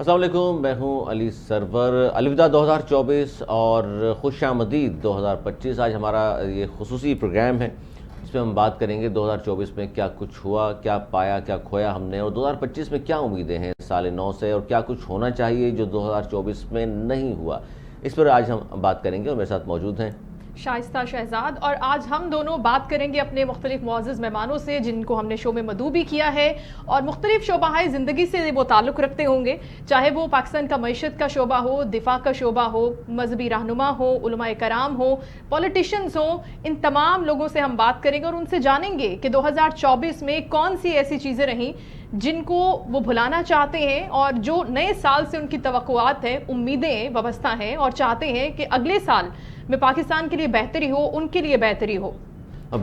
السلام علیکم، میں ہوں علی سرور۔ الوداع 2024 اور خوش آمدید 2025۔ آج ہمارا یہ خصوصی پروگرام ہے، اس میں ہم بات کریں گے 2024 میں کیا کچھ ہوا، کیا پایا، کیا کھویا ہم نے، اور 2025 میں کیا امیدیں ہیں سال نو سے، اور کیا کچھ ہونا چاہیے جو 2024 میں نہیں ہوا۔ اس پر آج ہم بات کریں گے، اور میرے ساتھ موجود ہیں شائستہ شہزاد، اور آج ہم دونوں بات کریں گے اپنے مختلف معزز مہمانوں سے جن کو ہم نے شو میں مدعو بھی کیا ہے اور مختلف شعبہ زندگی سے وہ تعلق رکھتے ہوں گے، چاہے وہ پاکستان کا معیشت کا شعبہ ہو، دفاع کا شعبہ ہو، مذہبی رہنما ہو، علماء کرام ہو، پولیٹیشنز ہوں۔ ان تمام لوگوں سے ہم بات کریں گے اور ان سے جانیں گے کہ 2024 میں کون سی ایسی چیزیں رہیں جن کو وہ بھلانا چاہتے ہیں، اور جو نئے سال سے ان کی توقعات ہیں، امیدیں وابستہ ہیں، اور چاہتے ہیں کہ اگلے سال میں پاکستان کے لیے بہتری ہو، ان کے لیے بہتری ہو۔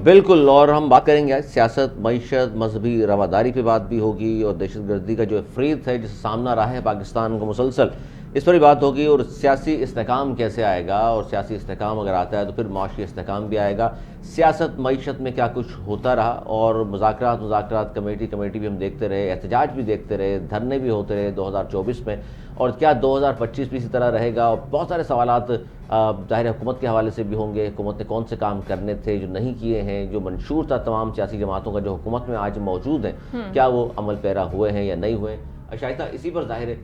بالکل، اور ہم بات کریں گے سیاست، معیشت، مذہبی رواداری پہ بات بھی ہوگی، اور دہشت گردی کا جو افریت ہے جس سے سامنا رہا ہے پاکستان کو مسلسل، اس پر بھی بات ہوگی، اور سیاسی استحکام کیسے آئے گا، اور سیاسی استحکام اگر آتا ہے تو پھر معاشی استحکام بھی آئے گا۔ سیاست معیشت میں کیا کچھ ہوتا رہا، اور مذاکرات کمیٹی بھی ہم دیکھتے رہے، احتجاج بھی دیکھتے رہے، دھرنے بھی ہوتے رہے 2024 میں، اور کیا 2025 بھی اسی طرح رہے گا۔ اور بہت سارے سوالات ظاہر حکومت کے حوالے سے بھی ہوں گے، حکومت نے کون سے کام کرنے تھے جو نہیں کیے ہیں، جو منشور تھا تمام سیاسی جماعتوں کا جو حکومت میں آج موجود ہیں، کیا وہ عمل پیرا ہوئے ہیں یا نہیں ہوئے۔ شائستہ، اسی پر ظاہر ہے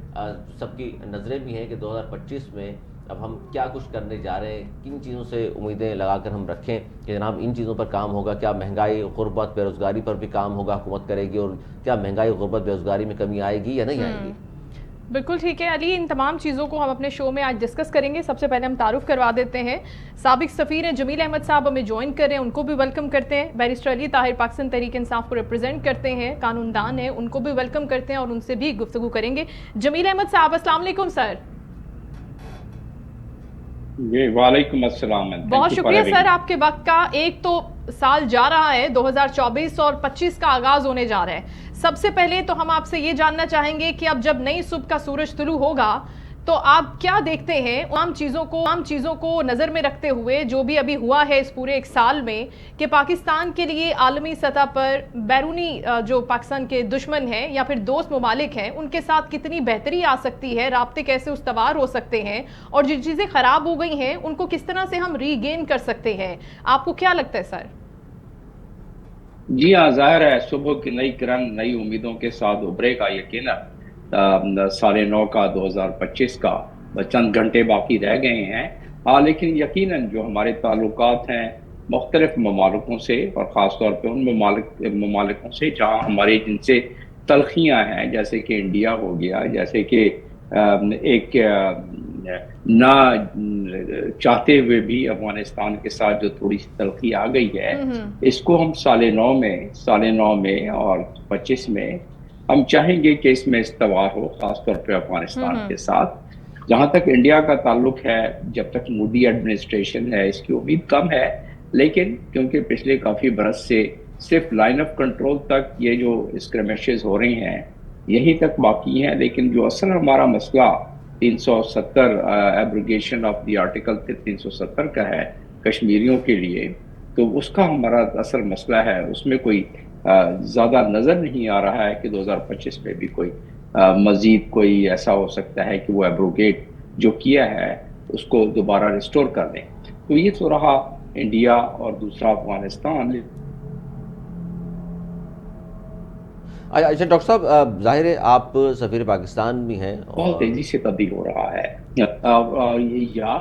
سب کی نظریں بھی ہیں کہ 2025 میں اب ہم کیا کچھ کرنے جا رہے ہیں، کن چیزوں سے امیدیں لگا کر ہم رکھیں کہ جناب ان چیزوں پر کام ہوگا۔ کیا مہنگائی، غربت، بے روزگاری پر بھی کام ہوگا، حکومت کرے گی، اور کیا مہنگائی، غربت، بے روزگاری میں کمی آئے گی یا نہیں آئے گی۔ بالکل ٹھیک ہے علی، ان تمام چیزوں کو ہم اپنے شو میں آج ڈسکس کریں گے۔ سب سے پہلے ہم تعارف کروا دیتے ہیں، سابق سفیر ہیں جمیل احمد صاحب ہمیں جوائن کر رہے ہیں، ان کو بھی ویلکم کرتے ہیں۔ بیرسٹر علی طاہر پاکستان تحریک انصاف کو ریپرزینٹ کرتے ہیں، قانون دان ہیں، ان کو بھی ویلکم کرتے ہیں اور ان سے بھی گفتگو کریں گے۔ جمیل احمد صاحب، السلام علیکم سر۔ جی وعلیکم السلام، بہت شکریہ سر آپ کے وقت کا۔ ایک تو سال جا رہا ہے 2024 اور 25 کا آغاز ہونے جا رہا ہے۔ سب سے پہلے تو ہم آپ سے یہ جاننا چاہیں گے کہ اب جب نئی صبح کا سورج طلوع ہوگا تو آپ کیا دیکھتے ہیں عام چیزوں کو نظر میں رکھتے ہوئے جو بھی ابھی ہوا ہے اس پورے ایک سال میں، کہ پاکستان کے لیے عالمی سطح پر بیرونی جو پاکستان کے دشمن ہیں یا پھر دوست ممالک ہیں ان کے ساتھ کتنی بہتری آ سکتی ہے، رابطے کیسے استوار ہو سکتے ہیں، اور جو چیزیں خراب ہو گئی ہیں ان کو کس طرح سے ہم ری گین کر سکتے ہیں۔ آپ کو کیا لگتا ہے سر؟ جی ہاں، ظاہر ہے صبح کی نئی کرن نئی امیدوں کے ساتھ ابھرے گا یقیناً سال نو کا 2025 کا چند گھنٹے باقی رہ گئے ہیں۔ لیکن یقیناً جو ہمارے تعلقات ہیں مختلف ممالکوں سے، اور خاص طور پہ ان ممالکوں سے جہاں ہماری جن سے تلخیاں ہیں، جیسے کہ انڈیا ہو گیا، جیسے کہ ایک نہ چاہتے ہوئے بھی افغانستان کے ساتھ جو تھوڑی سی تلخی آ گئی ہے، اس کو ہم سال نو میں اور 25 میں ہم چاہیں گے کہ اس میں استوار ہو، خاص طور پہ افغانستان کے ساتھ۔ جہاں تک انڈیا کا تعلق ہے، جب تک مودی ایڈمنسٹریشن ہے اس کی امید کم ہے، لیکن کیونکہ پچھلے کافی برس سے صرف لائن آف کنٹرول تک یہ جو اسکرمیشز ہو رہی ہیں یہیں تک باقی ہیں، لیکن جو اصل ہمارا مسئلہ 370 ایبروگیشن آف دی آرٹیکل 370 کا ہے کشمیریوں کے لیے، تو اس کا ہمارا اصل مسئلہ ہے، اس میں کوئی زیادہ نظر نہیں آ رہا ہے کہ 2025 میں بھی کوئی مزید کوئی ایسا ہو سکتا ہے کہ وہ ایبروگیٹ جو کیا ہے اس کو دوبارہ ریسٹور کر دیں۔ تو یہ تو رہا انڈیا اور دوسرا افغانستان۔ اچھا ڈاکٹر صاحب، ظاہر ہے آپ سفیر پاکستان بھی ہیں، بہت تیزی سے تبدیل ہو رہا ہے، یا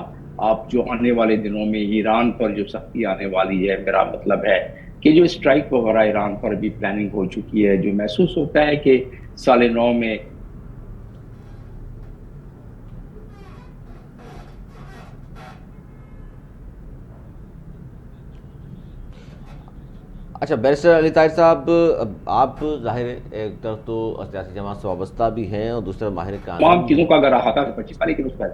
آپ جو آنے والے دنوں میں ایران پر جو سختی آنے والی ہے، میرا مطلب ہے کہ جو اسٹرائک وغیرہ ایران پر بھی پلاننگ ہو چکی ہے، جو محسوس ہوتا ہے کہ سال نو میں اچھا بیرسٹر علی طاہر صاحب، آپ ظاہر ایک طرف تو سیاسی جماعت سے وابستہ بھی ہیں اور دوسرے ماہر قانون، تمام چیزوں کا اگر احاطہ 25 تاریخ کے اس پر۔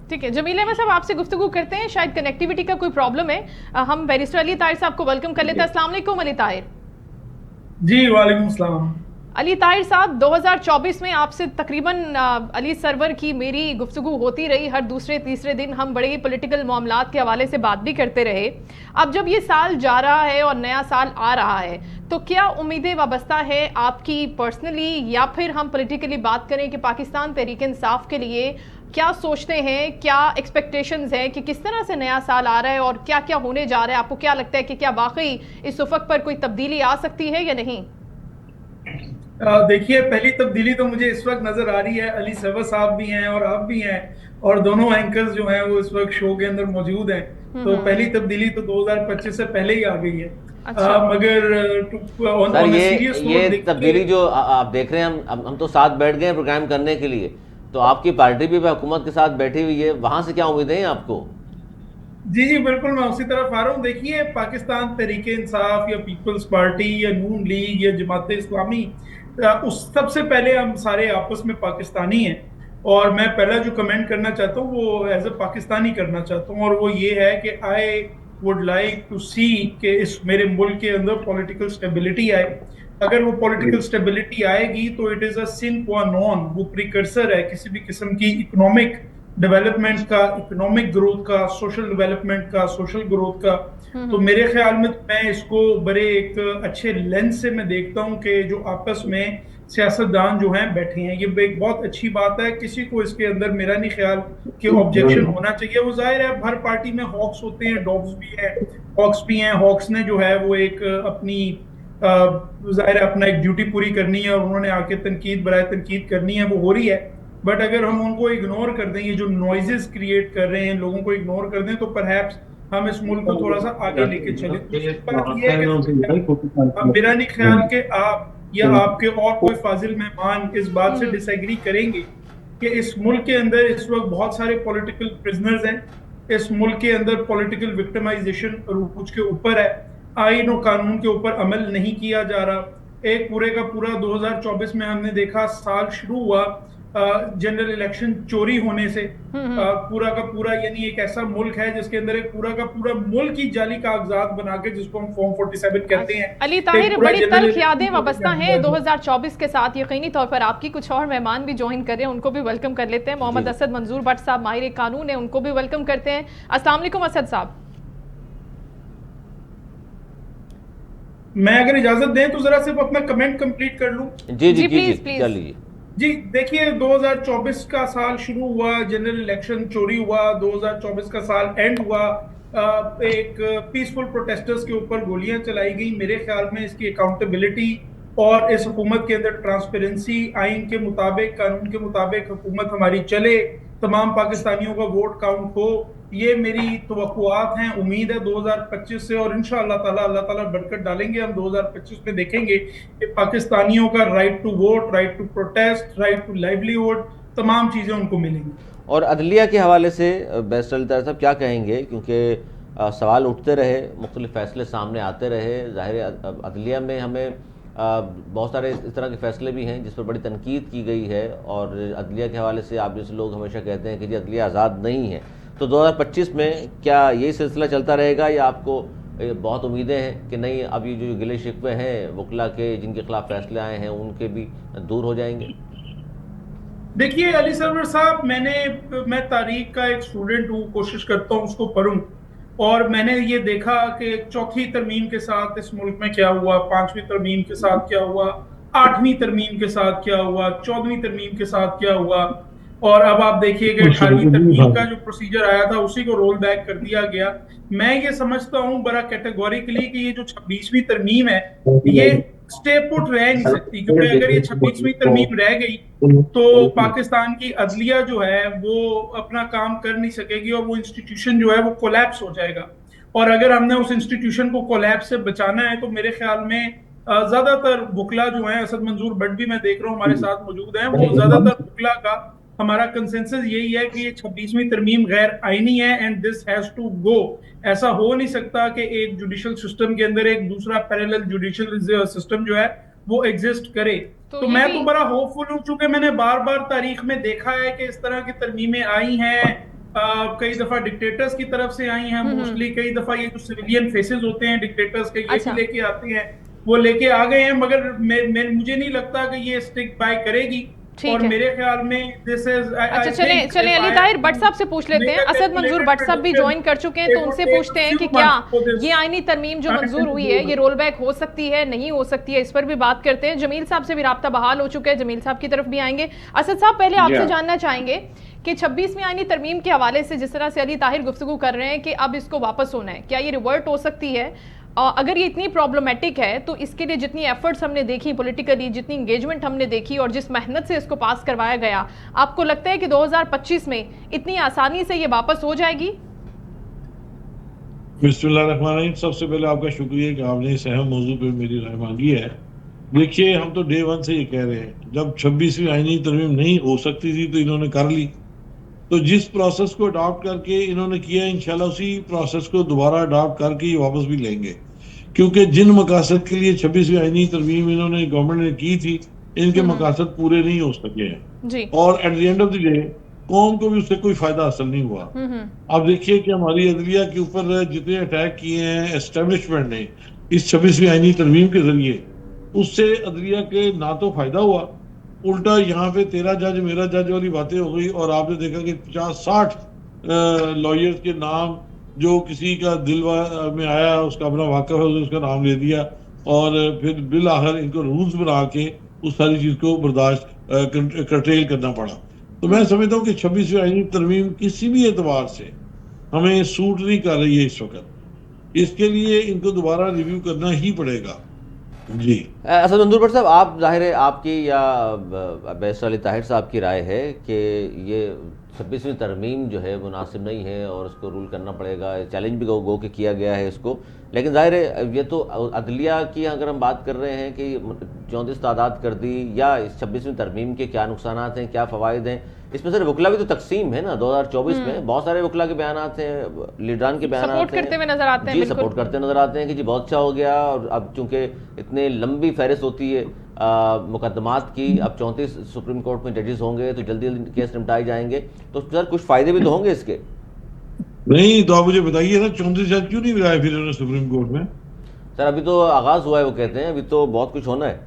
ٹھیک ہے جمیل احمد صاحب، آپ سے گفتگو کرتے ہیں، شاید کنیکٹیوٹی کا کوئی پرابلم ہے۔ ہم بیرسٹر علی طاہر صاحب کو ویلکم کر لیتے ہیں۔ السلام علیکم علی طاہر۔ جی وعلیکم السلام۔ अली ताहिर साहब, 2024 में आपसे तकरीबन अली सरवर की मेरी गुफ्तगू होती रही, हर दूसरे तीसरे दिन हम बड़े ही पॉलिटिकल मामलात के हवाले से बात भी करते रहे। अब जब ये साल जा रहा है और नया साल आ रहा है, तो क्या उम्मीदें वाबस्ता है आपकी पर्सनली, या फिर हम पॉलिटिकली बात करें कि पाकिस्तान तहरीक इंसाफ के लिए क्या सोचते हैं, क्या एक्सपेक्टेशंस हैं कि किस तरह से नया साल आ रहा है और क्या क्या होने जा रहा है? आपको क्या लगता है कि क्या वाकई इस उफक पर कोई तब्दीली आ सकती है या नहीं? देखिए, पहली तब्दीली तो मुझे इस वक्त नजर आ रही है, अली सरवर साहब भी हैं और आप भी हैं, और दोनों एंकर्स जो हैं वो इस वक्त शो के अंदर मौजूद हैं। तो पहली तब्दीली तो 2025 से पहले ही आ गई है। अच्छा। मगर सर ये तब्दीली जो आप देख रहे हैं, हम तो साथ बैठ गए हैं प्रोग्राम करने के लिए, तो आपकी पार्टी भी हुकूमत के साथ बैठी हुई है, वहां से क्या उम्मीदें हैं आपको? जी जी बिल्कुल, मैं उसी तरफ आ रहा हूँ। देखिए, पाकिस्तान तहरीक इंसाफ या पीपल्स पार्टी या नून लीग या जमात इस्लामी, उस सबसे पहले हम सारे आपस में पाकिस्तानी हैं, और मैं पहला जो कमेंट करना चाहता हूँ वो एज ए पाकिस्तानी करना चाहता हूँ, और वो ये है कि I would like to see कि इस मेरे मुल्क के अंदर पॉलिटिकल स्टेबिलिटी आए। अगर वो पॉलिटिकल स्टेबिलिटी आएगी तो इट इज़ अ सिन क्वा नॉन, वो प्रिकर्सर है किसी भी किस्म की इकोनॉमिक डेवलपमेंट का, इकोनॉमिक ग्रोथ का, सोशल डेवलपमेंट का, सोशल ग्रोथ का। तो मेरे ख्याल में मैं इसको बड़े एक अच्छे लेंस से मैं देखता हूँ कि जो आपस में सियासतदान जो हैं बैठे हैं, ये एक बहुत अच्छी बात है। किसी को इसके अंदर मेरा नहीं ख्याल कि ऑब्जेक्शन होना चाहिए। वो जाहिर है हर पार्टी में हॉक्स होते हैं, डॉग्स भी हैं, हॉक्स भी हैं। हॉक्स ने जो है वो एक अपनी जाहिर है अपना एक ड्यूटी पूरी करनी है, और उन्होंने आके तनकीद बराए तनकीद करनी है, वो हो रही है। बट अगर हम उनको इग्नोर कर दें, ये जो नॉइजेस क्रिएट कर रहे हैं, लोगों को इग्नोर कर दें, तो परहैप्स हम इस मुल्क को थोड़ा सा आगे लेके चले। मेरा नहीं ख्याल कि आप या आपके और कोई फाजिल मेहमान इस बात से डिसएग्री करेंगे कि इस मुल्क के अंदर इस वक्त बहुत सारे पॉलिटिकल प्रिजनर्स हैं। इस मुल्क के अंदर पॉलिटिकल विक्टिमाइजेशन अरूज के ऊपर है, आईन और कानून के ऊपर अमल नहीं किया जा रहा। एक पूरे का पूरा 2024 में हमने देखा, साल शुरू हुआ जनरल इलेक्शन चोरी होने से, पूरा का पूरा, यानी एक ऐसा मुल्क है जिसके अंदर एक पूरा का पूरा मुल्क ही जाली कागजात बना के, जिसको हम फॉर्म 47 कहते हैं। अली ताहिर, बड़ी तल्ख यादें वाबस्ता हैं 2024 के साथ। यकीनी तौर पर आपकी कुछ और मेहमान भी ज्वाइन कर रहे हैं, उनको भी वेलकम कर लेते हैं। मोहम्मद असद मंजूर भट्ट साहब माहिर कानून है, उनको भी वेलकम करते हैं। अस्सलाम वालेकुम असद साहब। मैं अगर इजाजत दें तो जरा सिर्फ अपना कमेंट कंप्लीट कर लूं। जी प्लीज चलिए जी। देखिए, 2024 का साल शुरू हुआ, जनरल इलेक्शन चोरी हुआ, 2024 का साल एंड हुआ, एक पीसफुल प्रोटेस्टर्स के ऊपर गोलियां चलाई गई। मेरे ख्याल में इसकी अकाउंटेबिलिटी और इस हुकूमत के अंदर ट्रांसपेरेंसी, आइन के मुताबिक, कानून के मुताबिक हुकूमत हमारी चले, तमाम पाकिस्तानियों का वोट काउंट हो, ये मेरी तवक्कुआत हैं। उम्मीद है 2025 से, और इंशाअल्लाह ताला अल्लाह ताला बरकत डालेंगे, हम 2025 में देखेंगे कि पाकिस्तानियों का right to vote, right to protest, right to livelihood, तमाम चीज़ें उनको मिलेंगी। और अदलिया के हवाले से बैरिस्टर अली ताहिर साहब क्या कहेंगे? क्योंकि सवाल उठते रहे, मुख्तलिफ फैसले सामने आते रहे। ज़ाहिर अदलिया में हमें बहुत सारे इस तरह के फैसले भी हैं जिस पर बड़ी तनकीद की गई है, और अदलिया के हवाले से आप जैसे लोग हमेशा कहते हैं कि जी अदलिया आज़ाद नहीं है। तो 2025 में क्या यही सिलसिला चलता रहेगा, या आपको बहुत उम्मीदें हैं कि नहीं, अब ये जो गिले शिकवे हैं वकला के, जिनके खिलाफ फैसले आए हैं, उनके भी दूर हो जाएंगे? देखिए अली सरवर साहब, मैं तारीख का एक स्टूडेंट हूँ, कोशिश करता हूँ उसको पढ़ूं, और मैंने ये देखा कि चौथी तरमीम के साथ इस मुल्क में क्या हुआ, पांचवी तरमीम के साथ क्या हुआ, आठवीं तरमीम के साथ क्या हुआ, 14वीं तरमीम के साथ क्या हुआ, और अब आप देखिए कि 18वीं तरमीम का जो प्रोसीजर आया था उसी को रोल बैक कर दिया गया। मैं ये समझता हूँ बड़ा कैटेगोरिकली कि ये जो 26वीं तरमीम है ये स्टे पुट रह नहीं सकती, क्योंकि अगर ये 26वीं तरमीम रह गई तो पाकिस्तान की अदलिया जो है वो अपना काम कर नहीं सकेगी, और वो इंस्टीट्यूशन जो है वो कोलैप्स हो जाएगा। और अगर हमने उस इंस्टीट्यूशन को कोलैप्स से बचाना है तो मेरे ख्याल में ज्यादातर वकला जो है, असद मंजूर भट्ट भी मैं देख रहा हूँ हमारे साथ मौजूद हैं, वो ज्यादातर वकला का हमारा कंसेंसस यही है कि ये 26वीं तरमीम गैर आईनी है, and this has to go. ऐसा हो नहीं सकता कि एक जुडिशल सिस्टम के अंदर एक दूसरा पैरेलल जुडिशल सिस्टम जो है वो एग्जिस्ट करे। तो मैं तो बड़ा होपफुल हूँ, चूंकि मैंने बार बार तारीख में देखा है कि इस तरह की तरमीमें आई हैं, कई दफा डिक्टेटर्स की तरफ से आई हैं, मोस्टली कई दफा ये जो सिविलियन फेसेस होते हैं डिक्टेटर्स के, ये भी लेके आते हैं। وہ لے کے آ گئے ہیں, مگر مجھے نہیں لگتا کہ یہ اسٹک بائی کرے گی. اور میرے خیال میں دس از اچھا چلیں علی طاہر بٹ صاحب سے پوچھ لیتے ہیں. اسد منظور بٹ صاحب بھی جوائن کر چکے ہیں, تو ان سے پوچھتے ہیں کہ کیا یہ آئینی ترمیم جو منظور ہوئی ہے یہ رول بیک ہو سکتی ہے, نہیں ہو سکتی ہے, اس پر بھی بات کرتے ہیں. جمیل صاحب سے بھی رابطہ بحال ہو چکا ہے, جمیل صاحب کی طرف بھی آئیں گے. اسد صاحب پہلے آپ سے جاننا چاہیں گے کہ 26ویں آئینی ترمیم کے حوالے سے جس طرح سے علی طاہر گفتگو کر رہے ہیں کہ اب اس کو واپس ہونا ہے, کیا یہ ریورٹ ہو سکتی ہے؟ اگر یہ اتنی پرابلمیٹک ہے تو اس کے لیے جتنی ایفرٹس ہم نے دیکھی پولیٹیکلی, جتنی انگیجمنٹ ہم نے دیکھی اور جس محنت سے اس کو پاس کروایا گیا, آپ کو لگتا ہے کہ 2025 میں اتنی آسانی سے یہ واپس ہو جائے گی؟ بسم اللہ الرحمن الرحیم. سب سے پہلے آپ کا شکریہ کہ آپ نے اس اہم موضوع پہ میری رائے مانگی ہے. دیکھیے, ہم تو ڈے ون سے یہ کہہ رہے ہیں, جب 26ویں آئینی ترمیم نہیں ہو سکتی تھی تو انہوں نے کر لی, تو جس پروسیس کو اڈاپٹ کر کے انہوں نے کیا, انشاءاللہ اسی پروسیس کو دوبارہ اڈاپٹ کر کے یہ واپس بھی لیں گے, کیونکہ جن مقاصد کے لیے 26ویں آئینی ترمیم انہوں نے گورنمنٹ نے کی تھی, ان کے مقاصد پورے نہیں ہو سکے ہیں, اور at the end of the day قوم کو بھی اس سے کوئی فائدہ حاصل نہیں ہوا. اب دیکھیے کہ ہماری عدلیہ کے اوپر جتنے اٹیک کیے ہیں اسٹیبلشمنٹ نے اس 26ویں آئینی ترمیم کے ذریعے, اس سے عدلیہ کے نہ تو فائدہ ہوا, الٹا یہاں پہ تیرا جج میرا جج والی باتیں ہو گئی, اور آپ نے دیکھا کہ 50-60 لائرز کے نام جو کسی کا دل میں آیا, اس کا اپنا واقعہ ہے, اس کا نام لے دیا, اور پھر بالآخر ان کو رولز بنا کے اس ساری چیز کو برداشت کرٹیل کرنا پڑا. تو میں سمجھتا ہوں کہ 26ویں آئینی ترمیم کسی بھی اعتبار سے ہمیں سوٹ نہیں کر رہی ہے اس وقت, اس کے لیے ان کو دوبارہ ریویو کرنا ہی پڑے گا. جی اسد منظور بٹ صاحب, آپ ظاہر ہے آپ کی یا بیرسٹر علی طاہر صاحب کی رائے ہے کہ یہ 26ویں ترمیم جو ہے مناسب نہیں ہے اور اس کو رول کرنا پڑے گا, چیلنج بھی گو کہ کیا گیا ہے اس کو, لیکن ظاہر ہے یہ تو عدلیہ کی اگر ہم بات کر رہے ہیں کہ 34 تعداد کر دی, یا اس 26ویں ترمیم کے کیا نقصانات ہیں, کیا فوائد ہیں, اس میں صرف وکلا بھی تو تقسیم ہے نا. 2024 میں بہت سارے وکلا کے بیانات ہیں, لیڈران کے بیانات ہیں, سپورٹ کرتے ہوئے نظر آتے ہیں, جی سپورٹ کرتے نظر آتے ہیں کہ جی بہت اچھا ہو گیا, اور اب چونکہ اتنے لمبی فہرست ہوتی ہے مقدمات کی, اب 34 سپریم کورٹ میں ججز ہوں گے تو جلدی جلدی کیس نمٹائے جائیں گے, تو سر کچھ فائدے بھی تو ہوں گے اس کے. نہیں تو آپ مجھے بتائیے نا, 34 جج کیوں نہیں لائے پھر انہوں نے سپریم کورٹ میں؟ سر ابھی تو آغاز ہوا ہے, وہ کہتے ہیں ابھی تو بہت کچھ ہونا ہے.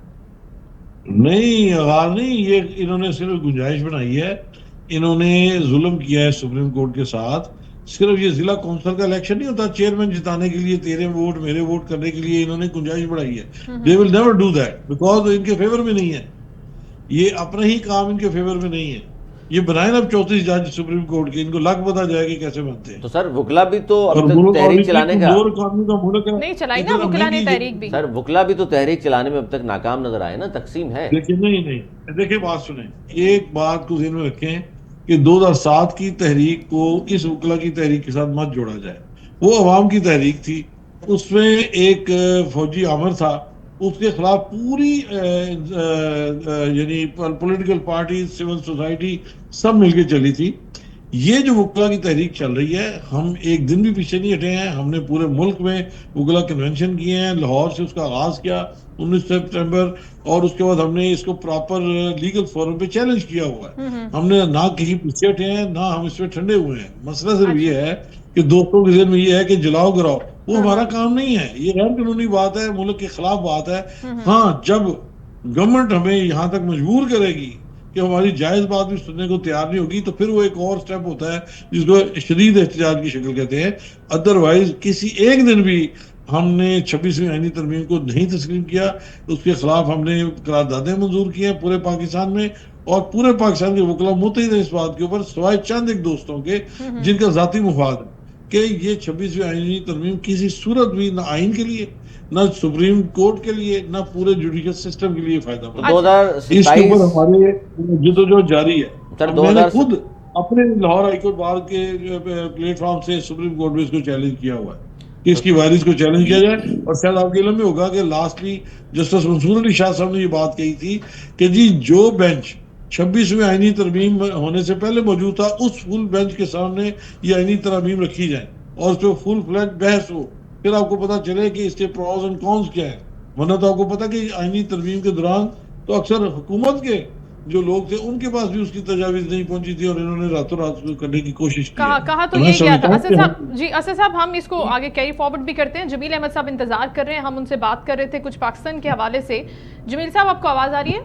نہیں آغاز نہیں, یہ انہوں نے صرف گنجائش بنائی ہے, انہوں نے ظلم کیا ہے سپریم کورٹ کے ساتھ. صرف یہ ضلع کونسل کا الیکشن نہیں ہوتا, چیئرمین جتانے کے لیے تیرے ووٹ میرے ووٹ کرنے کے لیے انہوں نے گنجائش بڑھائی ہے. They will never do that because ان کے فیور میں نہیں ہے, یہ اپنا ہی کام ان کے فیور میں نہیں ہے. یہ بنائے نا 34 جج سپریم کورٹ کے, ان کو لگ پتا جائے کہ کیسے بنتے ہیں. تو سر وکلا بھی تو اب تک تحریک چلانے کا نہیں چلائی نا وکلا نے تحریک بھی, سر وکلا بھی تو تحریک چلانے میں اب تک ناکام نظر آئے نا, تقسیم ہے. لیکن نہیں دیکھیں بات سنیں, ایک بات کو ذہن میں رکھیں کہ 2007 کی تحریک کو اس وکلا کی تحریک کے ساتھ مت جوڑا جائے. وہ عوام کی تحریک تھی, اس میں ایک فوجی عامر تھا, اس کے خلاف پوری یعنی پولیٹیکل پارٹی سول سوسائٹی سب مل کے چلی تھی. یہ جو وکلا کی تحریک چل رہی ہے, ہم ایک دن بھی پیچھے نہیں ہٹے ہیں, ہم نے پورے ملک میں وکلا کنونشن کیے ہیں, لاہور سے اس کا آغاز کیا 19 سپٹمبر, اور اس کے بعد ہم نے اس کو پراپر لیگل فورم پہ چیلنج کیا ہوا ہے. ہم نے نہ کہیں پیچھے ہٹے ہیں نہ ہم اس پہ ٹھنڈے ہوئے ہیں. مسئلہ صرف یہ ہے کہ دوستوں کے ذہن میں یہ ہے کہ جلاؤ گراؤ, وہ ہمارا کام نہیں ہے, یہ غیر قانونی بات ہے, ملک کے خلاف بات ہے. ہاں جب گورنمنٹ ہمیں یہاں تک مجبور کرے گی کہ ہماری جائز بات بھی سننے کو تیار نہیں ہوگی, تو پھر وہ ایک اور سٹیپ ہوتا ہے جس کو شدید احتجاج کی شکل کہتے ہیں. ادروائز کسی ایک دن بھی ہم نے 26ویں آئینی ترمیم کو نہیں تسلیم کیا, اس کے خلاف ہم نے قراردادیں منظور کی ہیں پورے پاکستان میں, اور پورے پاکستان کے وکلا متحد ہیں اس بات کے اوپر, سوائے چند ایک دوستوں کے جن کا ذاتی مفاد ہے کہ یہ 26ویں آئینی ترمیم کسی صورت بھی نہ آئین کے لیے, نہ سپریم کورٹ کے لیے, نہ پورے جوڈیشل سسٹم کے لیے فائدہ مند. اس کے اوپر ہمارے جدوجہد جاری ہے. میں نے خود اپنے لاہور ہائی کورٹ بار کے پلیٹ فارم سے سپریم کورٹ میں اس کو چیلنج کیا ہوا ہے کہ اس کی وائرس کو چیلنج کیا جائے. اور شاید آپ کے علم میں ہوگا کہ لاسٹلی جسٹس منصور علی شاہ صاحب نے یہ بات کہی تھی کہ جی جو بینچ 26ویں آئینی ترمیم ہونے سے پہلے موجود تھا, اس فل بینچ کے سامنے یہ آئینی ترمیم رکھی جائیں اور اس پہ فل فلیج بحث ہو, پھر آپ کو پتا چلے کہ اس کے پروز اینڈ کونس کیا ہیں. ورنہ تو آپ کو پتا کہ آئینی ترمیم کے دوران تو اکثر حکومت کے जो लोग थे उनके पास भी उसकी तजावीज नहीं पहुंची थी और इन्होंने रातों रात उसको करने की कोशिश की है। कहा तो मैं ये गया समझता था हूं असद कि साहब जी। असद साहब हम इसको आगे कैरी फॉरवर्ड भी करते हैं। जमील अहमद साहब इंतजार कर रहे हैं, हम उनसे बात कर रहे थे कुछ पाकिस्तान के हवाले से। जमील साहब आपको आवाज आ रही है?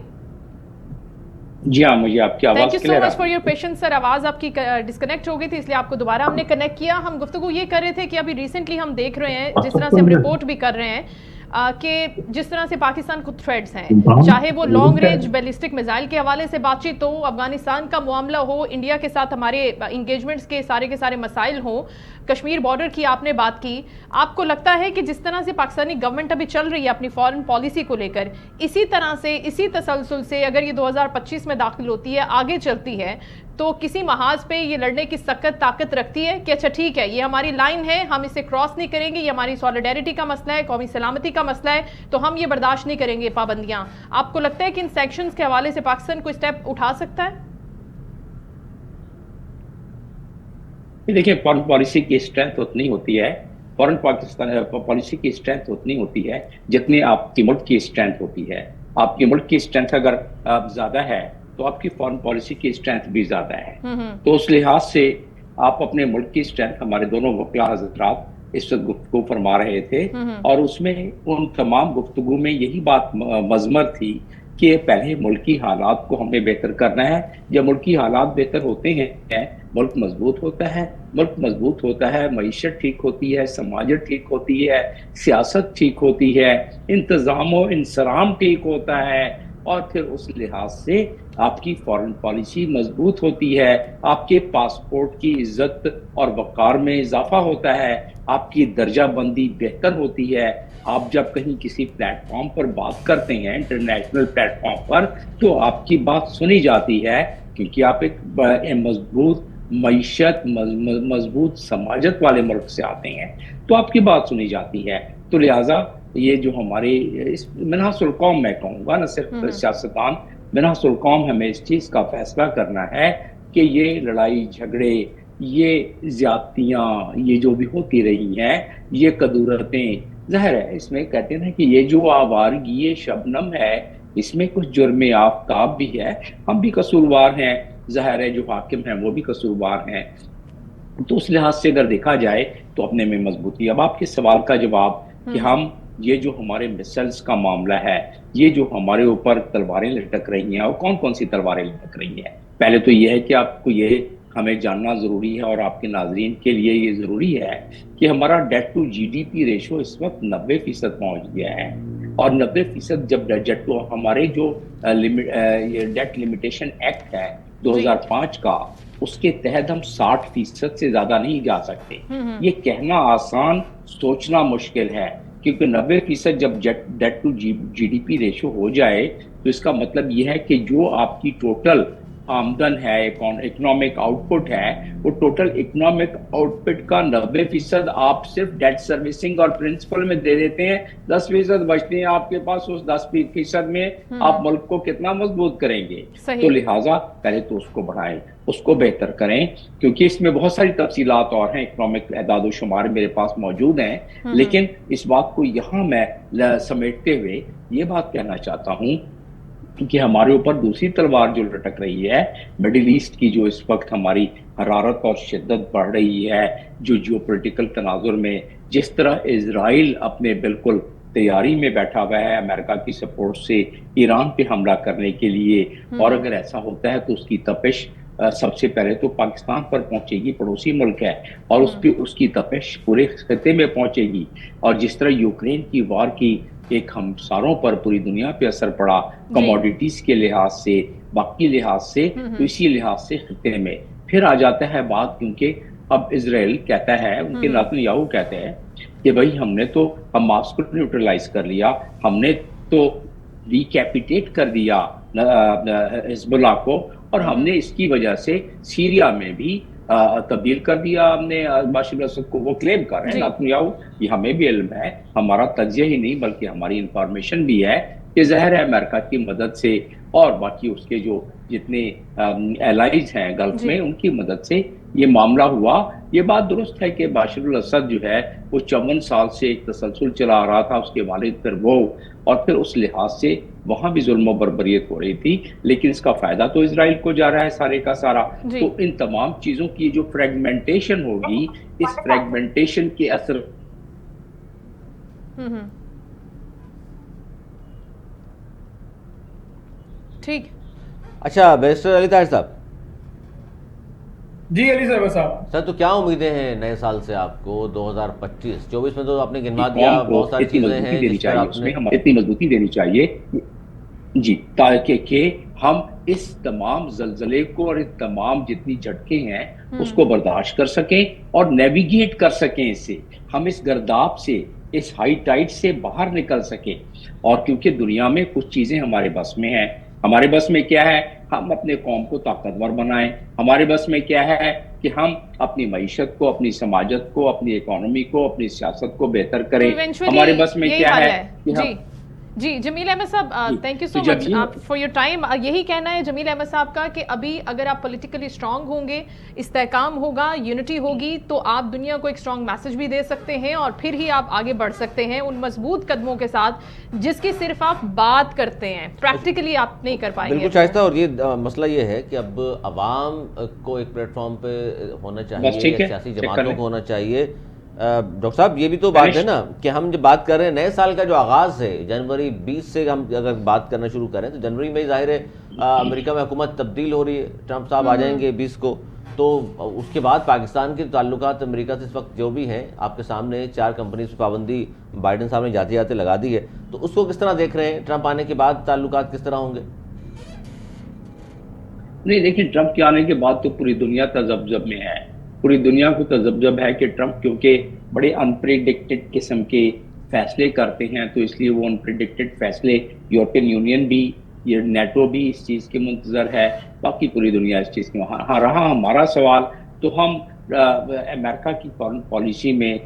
जी हाँ, मुझे आपकी थैंक आवाज you so clear much for your patience sir. आवाज आपकी डिस्कनेक्ट हो गई थी, इसलिए आपको दोबारा हमने कनेक्ट किया। हम गुफ्तगू ये कर रहे थे कि अभी रिसेंटली हम देख रहे हैं, जिस तरह से हम रिपोर्ट भी कर रहे हैं कि जिस तरह से पाकिस्तान को थ्रेट्स हैं, चाहे वो लॉन्ग रेंज बैलिस्टिक मिसाइल के हवाले से बातचीत हो, अफगानिस्तान का मामला हो, इंडिया के साथ हमारे इंगेजमेंट्स के सारे मसाइल हो, कश्मीर बॉर्डर की आपने बात की। आपको लगता है कि जिस तरह से पाकिस्तानी गवर्नमेंट अभी चल रही है अपनी फॉरेन पॉलिसी को लेकर, इसी तरह से इसी तसलसल से अगर ये 2025 में दाखिल होती है, आगे चलती है, तो किसी महाज पे ये लड़ने की सख्त ताकत रखती है कि अच्छा ठीक है, ये हमारी लाइन है, हम इसे क्रॉस नहीं करेंगे, ये हमारी सॉलिडेरिटी का मसला है, कौमी सलामती का मसला है, तो हम ये बर्दाश्त नहीं करेंगे पाबंदियां। आपको लगता है कि इन सेक्शंस के हवाले से पाकिस्तान कोई स्टेप उठा सकता है? देखिए, फॉरेन पॉलिसी की स्ट्रेंथ उतनी होती है, फॉरेन पाकिस्तान पॉलिसी की स्ट्रेंथ उतनी होती है जितनी आपकी मुल्क की स्ट्रेंथ होती है। आपकी मुल्क की स्ट्रेंथ अगर ज्यादा है तो आपकी फॉरेन पॉलिसी की स्ट्रेंथ भी ज्यादा है। तो उस लिहाज से आप अपने मुल्क की स्ट्रेंथ, हमारे दोनों वकील हज़रात इस वक्त गुफ्तगू फरमा रहे थे और उसमें उन तमाम गुफ्तगू में यही बात मजमर थी कि पहले मुल्की हालात को हमें बेहतर करना है। जब मुल्की हालात बेहतर होते हैं, मुल्क मजबूत होता है, मुल्क मजबूत होता है, मईशत ठीक होती है, समाजत ठीक होती है, सियासत ठीक होती है, इंतज़ाम व इंसराम ठीक होता है, और फिर उस लिहाज से आपकी फॉरेन पॉलिसी मजबूत होती है, आपके पासपोर्ट की इज्जत और वक़ार में इजाफा होता है, आपकी दर्जा बंदी बेहतर होती है। आप जब कहीं किसी प्लेटफॉर्म पर बात करते हैं, इंटरनेशनल प्लेटफॉर्म पर, तो आपकी बात सुनी जाती है, क्योंकि आप एक मजबूत मईशत, मजबूत समाजत वाले मुल्क से आते हैं, तो आपकी बात सुनी जाती है। तो लिहाजा ये जो हमारे मिनहासुल कौम, मैं कहूँगा न सिर्फ सियासतदान, मिनहासुल कौम हमें इस चीज़ का फैसला करना है कि ये लड़ाई झगड़े, ये ज्यादतियाँ, ये जो भी होती रही हैं, ये कदूरतें, ज़ाहिर है इसमें कहते हैं कि ये जो आवारगी, ये शबनम है, इसमें कुछ जुर्म आफ्ताब भी है, हम भी कसूरवार हैं, ज़ाहिर है जो हाकिम हैं वो भी कसूरवार हैं। तो उस लिहाज से अगर देखा जाए तो अपने में मजबूती। अब आपके सवाल का जवाब कि हम ये जो हमारे मिसाइल्स का मामला है, ये जो हमारे ऊपर तलवारें लटक रही हैं, और कौन कौन सी तलवारें लटक रही हैं, पहले तो ये है कि आपको ये हमें जानना ज़रूरी है और आपके नाजरीन के लिए ये ज़रूरी है कि हमारा डेट टू GDP रेशो इस वक्त 90% पहुँच गया है। और 90% जब डेट टू, हमारे जो डेट लिमिटेशन एक्ट है 2005 का, उसके तहत हम 60% से ज़्यादा नहीं जा सकते। ये कहना आसान, सोचना मुश्किल है, क्योंकि 90% जब डेट टू GDP रेशो हो जाए तो इसका मतलब यह है कि जो आपकी टोटल आमदन है, इकोनॉमिक आउटपुट है, वो टोटल इकोनॉमिक आउटपुट का 90% आप सिर्फ डेट सर्विसिंग और प्रिंसिपल में दे देते हैं, 10% बचते हैं आपके पास। उस 10% में आप मुल्क को कितना मजबूत करेंगे? तो लिहाजा पहले तो उसको बढ़ाएं, उसको बेहतर करें, क्योंकि इसमें बहुत सारी तफसीलात और हैं, इकोनॉमिक एदाद व शुमार मेरे पास मौजूद हैं। लेकिन इस बात को यहाँ मैं समेटते हुए ये बात कहना चाहता हूँ कि हमारे ऊपर दूसरी तलवार जो लटक रही है, मिडिल ईस्ट की, जो इस वक्त हमारी हरारत और शिद्दत बढ़ रही है, जो जियोपॉलिटिकल तनाजुर में जिस तरह इजराइल अपने बिल्कुल तैयारी में बैठा हुआ है अमेरिका की सपोर्ट से ईरान पे हमला करने के लिए, और अगर ऐसा होता है तो उसकी तपिश सबसे पहले तो पाकिस्तान पर पहुंचेगी, पड़ोसी मुल्क है, और उसकी तपिश पूरे खिते में पहुंचेगी। और जिस तरह यूक्रेन की वार की एक हमसारों पर पूरी दुनिया पे असर पड़ा, कमोडिटीज के लिहाज से, बाकी लिहाज से, तो इसी लिहाज से खिते में फिर आ जाता है बात, क्योंकि अब इजराइल कहता है, उनके नेतन्याहू कहते हैं कि भाई हमने तो हमास को न्यूट्रलाइज कर लिया, हमने तो रिकैपिटेट कर दिया हिजबुल्लाह को, और हमने इसकी वजह से सीरिया में भी तब्दील कर दिया हमने बशर असद को। वो क्लेम कर रहे हैं नेतन्याहू, ये हमें भी इल्म है, हमारा तज्जिया ही नहीं बल्कि हमारी इंफॉर्मेशन भी है कि ज़ाहिर है अमेरिका की मदद से और बाकी उसके जो जितने एलाइज हैं गल्फ में, उनकी मदद से ये मामला हुआ। ये बात दुरुस्त है कि बशर असद जो है वो 54 साल से एक तसलसल चला आ रहा था, उसके वालिद फिर वो, और फिर उस लिहाज से वहां भी जुल्म बर्बरियत हो रही थी, लेकिन इसका फायदा तो इजराइल को जा रहा है सारे का सारा। जी। तो इन तमाम चीजों की जो फ्रेगमेंटेशन होगी, इस फ्रेगमेंटेशन के असर ठीक। अच्छा बैरिस्टर अली ताहिर साहब, जी अली सरवर साहब, सर तो क्या उम्मीदें हैं नए साल से आपको 2025? 24 में तो आपने गिनवा दिया, कौम को बहुत सारी इतनी चीजें मजबूती हैं देनी जिस पर चाहिए, आपने उसमें हम इतनी मजबूती देनी चाहिए जी, ताकि कि हम इस तमाम जलजले को और इस तमाम जितनी झटके हैं उसको बर्दाश्त कर सकें और नेविगेट कर सकें, इससे हम इस गर्दाब से, इस हाई टाइड से बाहर निकल सकें। और क्योंकि दुनिया में कुछ चीजें हमारे बस में हैं। हमारे बस में क्या है? हम अपने कौम को ताकतवर बनाएं। हमारे बस में क्या है कि हम अपनी मईशत को, अपनी समाजत को, अपनी इकोनॉमी को, अपनी सियासत को बेहतर करें। हमारे बस में क्या है कि हम जी जमील अहमद साहब, thank you so much for your time. यही कहना है जमील अहमद साहब का कि अभी अगर आप पॉलिटिकली स्ट्रांग होंगे, इस्तेहकाम होगा, यूनिटी होगी, तो आप दुनिया को एक स्ट्रांग मैसेज भी दे सकते हैं और फिर ही आप आगे बढ़ सकते हैं उन मजबूत कदमों के साथ जिसकी सिर्फ आप बात करते हैं, प्रैक्टिकली आप नहीं कर पाएंगे। बिल्कुल शाइस्ता, और ये मसला ये है कि अब अवाम को एक प्लेटफॉर्म पे होना चाहिए, सियासी जमातों को होना चाहिए। डॉक्टर साहब ये भी तो बात है ना कि हम जब बात कर रहे हैं नए साल का जो आगाज है जनवरी 20 से, हम अगर बात करना शुरू करें तो जनवरी में जाहिर है अमेरिका में हुकूमत तब्दील हो रही है, ट्रंप साहब आ जाएंगे 20 को, तो उसके बाद पाकिस्तान के ताल्लुकात अमेरिका से इस वक्त जो भी हैं आपके सामने 4 कंपनीज पर पाबंदी बाइडेन साहब ने जाते जाते लगा दी है, तो उसको किस तरह देख रहे हैं? ट्रंप आने के बाद ताल्लुकात किस तरह होंगे? नहीं देखिए, ट्रंप के आने के बाद तो पूरी दुनिया तजब्जब में है। पूरी दुनिया को तजब्जब है कि ट्रंप क्योंकि बड़े अनप्रेडिक्टेड किस्म के फैसले करते हैं, तो इसलिए वो अनप्रेडिक्टेड फैसले, यूरोपियन यूनियन भी, ये नेटो भी इस चीज़ के मुंतजर है, बाकी पूरी दुनिया इस चीज़ की। हाँ रहा हमारा सवाल, तो हम अमेरिका की फॉरेन पॉलिसी में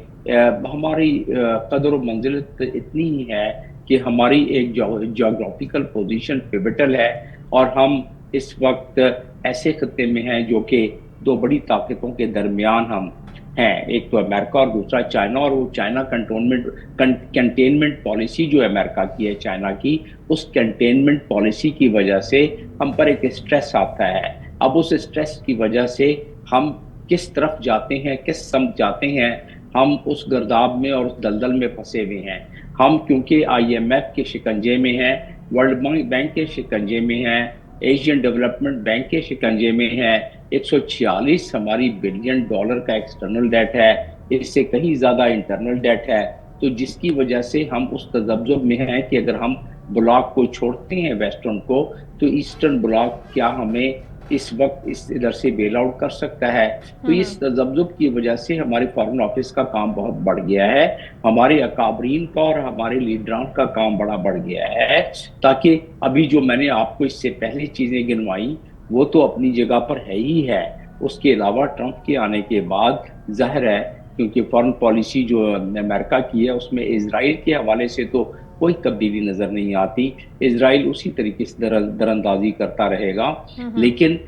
हमारी कदर व मंजिलत इतनी ही है कि हमारी एक जोग्राफिकल पोजीशन पिवटल है और हम इस वक्त ऐसे खत्ते में हैं जो कि 2 बड़ी ताकतों के दरमियान हम हैं, एक तो अमेरिका और दूसरा चाइना। और वो चाइना कंटेनमेंट पॉलिसी जो अमेरिका की है, चाइना की, उस कंटेनमेंट पॉलिसी की वजह से हम पर एक स्ट्रेस आता है। अब उस स्ट्रेस की वजह से हम किस तरफ जाते हैं, किस सम जाते हैं, हम उस गर्दाब में और उस दलदल में फंसे हुए हैं। हम क्योंकि IMF के शिकंजे में हैं, वर्ल्ड बैंक के शिकंजे में हैं, एशियन डेवलपमेंट बैंक के शिकंजे में है, 146 हमारी बिलियन डॉलर का एक्सटर्नल डेट है, इससे कहीं ज्यादा इंटरनल डेट है, तो जिसकी वजह से हम उस तजब्जुब में हैं कि अगर हम ब्लॉक को छोड़ते हैं वेस्टर्न को, तो ईस्टर्न ब्लॉक क्या हमें इस वक्त इस इधर से बेल आउट कर सकता है। तो इस तजब्जुब की वजह से हमारे फॉरेन ऑफिस का काम बहुत बढ़ गया है, हमारे अकाबरीन का और हमारे लीडरान का काम बड़ा बढ़ गया है, ताकि अभी जो मैंने आपको इससे पहले चीजें गिनवाई वो तो अपनी जगह पर है ही है। उसके अलावा ट्रंप के आने के बाद जाहिर है, क्योंकि फॉरेन पॉलिसी जो अमेरिका की है उसमें इजराइल के हवाले से तो कोई तब्दीली नजर नहीं आती। इजराइल उसी तरीके से दरअंदाजी करता रहेगा, लेकिन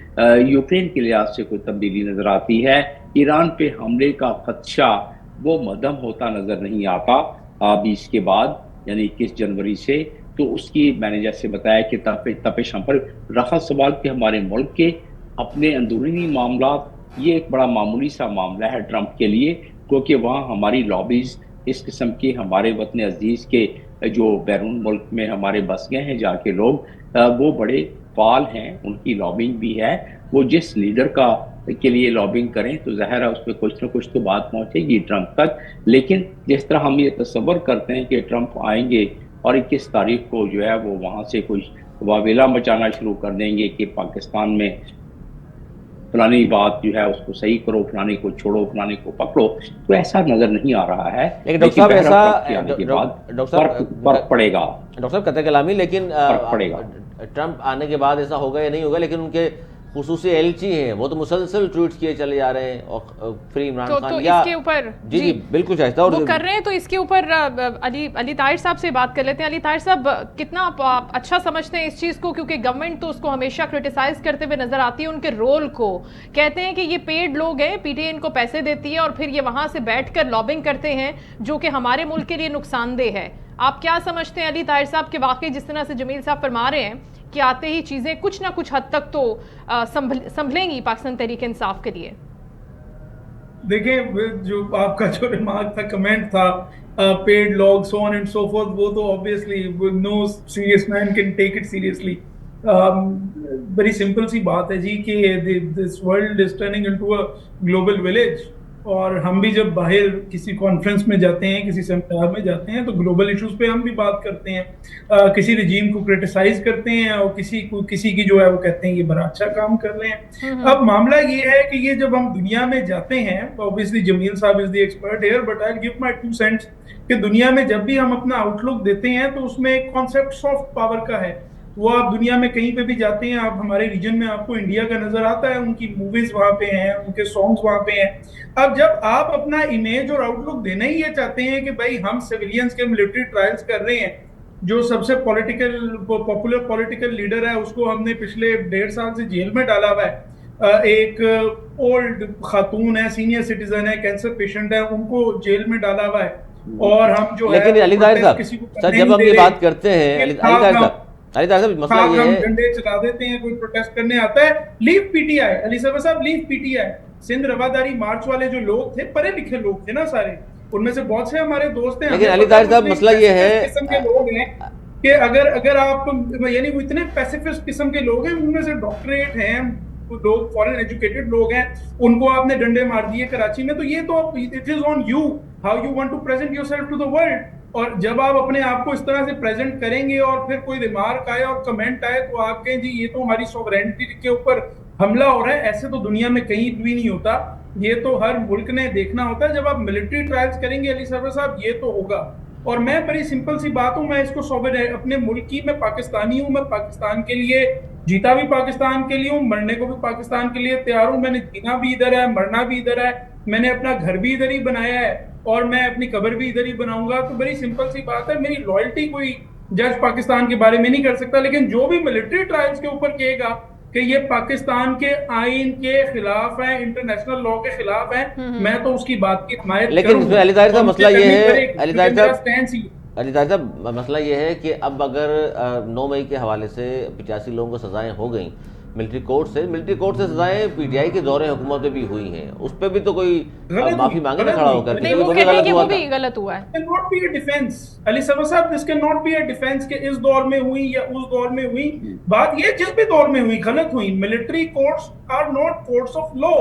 यूक्रेन के लिहाज से कोई तब्दीली नजर आती है। ईरान पे हमले का खदशा वो मदम होता नजर नहीं आता 20 के बाद, यानी 21 जनवरी से। तो उसकी मैंने जैसे बताया कि तपिश हम पर रहा सवाल कि हमारे मुल्क के अपने अंदरूनी मामला, ये एक बड़ा मामूली सा मामला है ट्रंप के लिए, क्योंकि वहाँ हमारी लॉबीज इस किस्म के हमारे वतन अजीज के जो बैरून मुल्क में हमारे बस गए हैं जाके लोग, वो बड़े फाल हैं, उनकी लॉबिंग भी है। वो जिस लीडर का के लिए लॉबिंग करें तो ज़ाहिर है उस पर कुछ न कुछ तो बात पहुंचेगी ट्रंप तक। लेकिन जिस तरह हम ये तसव्वुर करते हैं कि ट्रंप आएंगे और 21 तारीख को जो है वो वहाँ से कुछ वावेला मचाना शुरू कर देंगे कि पाकिस्तान में फलानी बात जो है उसको सही करो, फलाने को छोड़ो, फलाने को पकड़ो, तो ऐसा नजर नहीं आ रहा है। लेकिन डॉक्टर साहब ऐसा फर्क पड़ेगा, डॉक्टर साहब कतई कलामी, लेकिन फर्क पड़ेगा। ट्रंप आने के बाद ऐसा होगा या नहीं होगा, लेकिन उनके खुसूसी एलची हैं, वो तो मुसलसल ट्वीट्स किए चले जा रहे हैं और फ्री इमरान खान तो या इसके ऊपर जी बिल्कुल चाहता और वो कर रहे हैं। तो इसके ऊपर अली ताहिर साहब से बात कर लेते हैं। अली ताहिर साहब, कितना आप अच्छा समझते हैं इस चीज़ को, क्योंकि गवर्नमेंट तो उसको हमेशा क्रिटिसाइज करते हुए नजर आती है, उनके रोल को कहते हैं कि ये पेड लोग हैं, PTI इनको पैसे देती है और फिर ये वहां से बैठ कर लॉबिंग करते हैं जो कि हमारे मुल्क के लिए नुकसानदेह है। آپ کیا سمجھتے ہیں علی طاہر صاحب کہ واقعی جس طرح سے جمیل صاحب فرما رہے ہیں کہ آتے ہی چیزیں کچھ نہ کچھ حد تک تو سنبھلیں گی پاکستان تحریک انصاف کے لیے؟ دیکھیں جو آپ کا جو ریمارک تھا، کمنٹ تھا، پیڈ لاگ so on and so forth, وہ تو obviously no serious man can take it seriously. بڑی سمپل سی بات ہے جی کہ this world is turning into a global village، اور ہم بھی جب باہر کسی کانفرنس میں جاتے ہیں، کسی سیمینار میں جاتے ہیں، تو گلوبل ایشوز پہ ہم بھی بات کرتے ہیں، کسی رجیم کو کرٹیسائز کرتے ہیں، اور کسی کی جو ہے وہ کہتے ہیں یہ بڑا اچھا کام کر رہے ہیں۔ اب معاملہ یہ ہے کہ یہ جب ہم دنیا میں جاتے ہیں، obviously جمیل صاحب is the expert here, but I give my 2 cents کہ دنیا میں جب بھی ہم اپنا آؤٹ لک دیتے ہیں تو اس میں ایک کانسیپٹ سافٹ پاور کا ہے۔ وہ آپ دنیا میں کہیں پہ بھی جاتے ہیں، آپ ہمارے ریجن میں آپ کو انڈیا کا نظر آتا ہے، ان کی موویز وہاں پہ ہیں، ان کے سانگز وہاں پہ ہیں۔ اب جب آپ اپنا امیج اور آؤٹ لک دینا ہی یہ چاہتے ہیں کہ بھائی ہم سویلینز کے ملٹری ٹرائلز کر رہے ہیں، جو سب سے پاپولر پولیٹیکل لیڈر ہے اس کو ہم نے پچھلے 1.5 سال سے جیل میں ڈالا ہوا ہے، ایک اولڈ خاتون ہے، سینئر سٹیزن ہے، کینسر پیشنٹ ہے، ان کو جیل میں ڈالا ہوا ہے، اور ہم جو ہے لیکن علی طاہر صاحب سر جب ہم یہ بات کرتے ہیں علی طاہر صاحب مسئلہ یہ ہے، ڈنڈے چلا دیتے ہیں، کوئی پروٹیسٹ کرنے آتا ہے، لیو پی ٹی آئی، علی صاحب لیو پی ٹی آئی۔ سندھ رواداری مارچ والے جو لوگ تھے پڑھے لکھے لوگ تھے نا سارے، ان میں سے بہت سے ہمارے دوست ہیں، لیکن علی طاہر صاحب مسئلہ یہ ہے قسم کے لوگ ہیں کہ اگر آپ یعنی وہ اتنے پیسیفسٹ قسم کے لوگ ہیں، ان میں سے ڈاکٹریٹ ہیں لوگ، فورن ایجوکیٹڈ لوگ ہیں، ان کو آپ نے ڈنڈے مار دیے کراچی میں، تو یہ تو it is on you how you want to present yourself to the world. اور جب آپ اپنے آپ کو اس طرح سے پریزنٹ کریں گے اور پھر کوئی ریمارک آئے اور کمنٹ آئے تو آپ کہیں جی یہ تو ہماری سوورینٹی کے اوپر حملہ ہو رہا ہے، ایسے تو دنیا میں کہیں بھی نہیں ہوتا، یہ تو ہر ملک نے دیکھنا ہوتا ہے۔ جب آپ ملٹری ٹرائلز کریں گے علی صاحب یہ تو ہوگا، اور میں بڑی سمپل سی بات ہوں، میں اس کو اپنے ملک کی، میں پاکستانی ہوں، میں پاکستان کے لیے جیتا بھی پاکستان کے لیے ہوں، مرنے کو بھی پاکستان کے لیے تیار ہوں، میں نے جینا بھی ادھر ہے، مرنا بھی ادھر ہے، میں نے اپنا گھر بھی ادھر ہی بنایا ہے، اور میں اپنی قبر بھی ادھر ہی بناؤں گا۔ تو بڑی سمپل سی بات ہے، میری لائلٹی کوئی جج پاکستان کے بارے میں نہیں کر سکتا، لیکن جو بھی ملٹری ٹرائلز کے اوپر کہے گا کہ یہ پاکستان کے آئین کے خلاف ہیں، انٹرنیشنل لا کے خلاف ہیں، میں تو اس کی بات کی حمایت کروں۔ لیکن اس میں علی طاہر صاحب مسئلہ یہ ہے، علی طاہر صاحب مسئلہ یہ ہے کہ اب اگر 9 مئی کے حوالے سے 85 لوگوں کو سزائیں ہو گئیں ملٹری کورٹ سے سزائیں پی ٹی آئی کے دور حکومت میں بھی ہوئی ہیں، اس پہ بھی تو کوئی معافی مانگے نہ کھڑا ہو کر نہیں، وہ کہتے ہیں کہ وہ بھی غلط ہوا ہے۔ not be a defense علی صاحب، this cannot be a defense کہ اس دور میں ہوئی یا اس دور میں ہوئی، بات یہ جس بھی دور میں ہوئی غلط ہوئی۔ Military courts are not courts of law.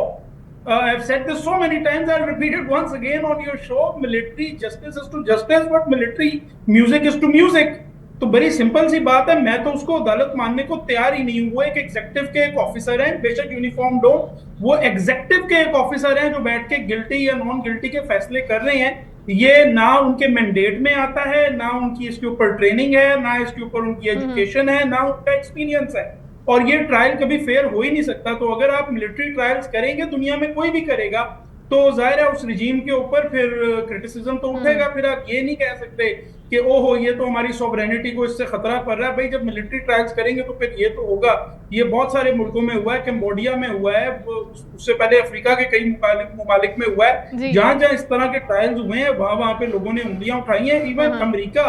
I have said this so many times, I'll repeat it once again on your show. Military justice is to justice, but military music is to music. تو بڑی simple سی بات ہے، میں تو اس کو عدالت ماننے کو تیار ہی نہیں ہوں۔ وہ ایک ایگزیکٹو کے ایک آفیسر ہیں، بے شک یونیفارم ہو، وہ ایگزیکٹو کے ایک آفیسر ہیں جو بیٹھ کے گلٹی یا نان گلٹی کے فیصلے کر رہے ہیں۔ یہ نہ ان کے مینڈیٹ میں آتا ہے، نہ ان کی اس کے اوپر ٹریننگ ہے، نہ اس کے اوپر ان کی ایجوکیشن ہے، نہ ان کا ایکسپیرینس ہے، اور یہ ٹرائل کبھی فیئر ہو ہی نہیں سکتا۔ تو اگر آپ ملٹری ٹرائلز کریں گے، دنیا میں کوئی بھی کرے گا، تو ظاہر ہے اس رجیم کے اوپر پھر کرٹیسزم تو اٹھے گا۔ پھر آپ یہ نہیں کہہ سکتے کہ او ہو یہ تو ہماری سوورینٹی کو اس سے خطرہ پڑ رہا ہے۔ بھائی جب ملٹری ٹرائلز کریں گے تو پھر یہ تو ہوگا۔ یہ بہت سارے ملکوں میں ہوا ہے، کمبوڈیا میں ہوا ہے، اس سے پہلے افریقہ کے کئی ممالک میں ہوا ہے، جہاں جہاں اس طرح کے ٹرائلز ہوئے ہیں وہاں پہ لوگوں نے انگلیاں اٹھائی ہیں۔ ایون امریکہ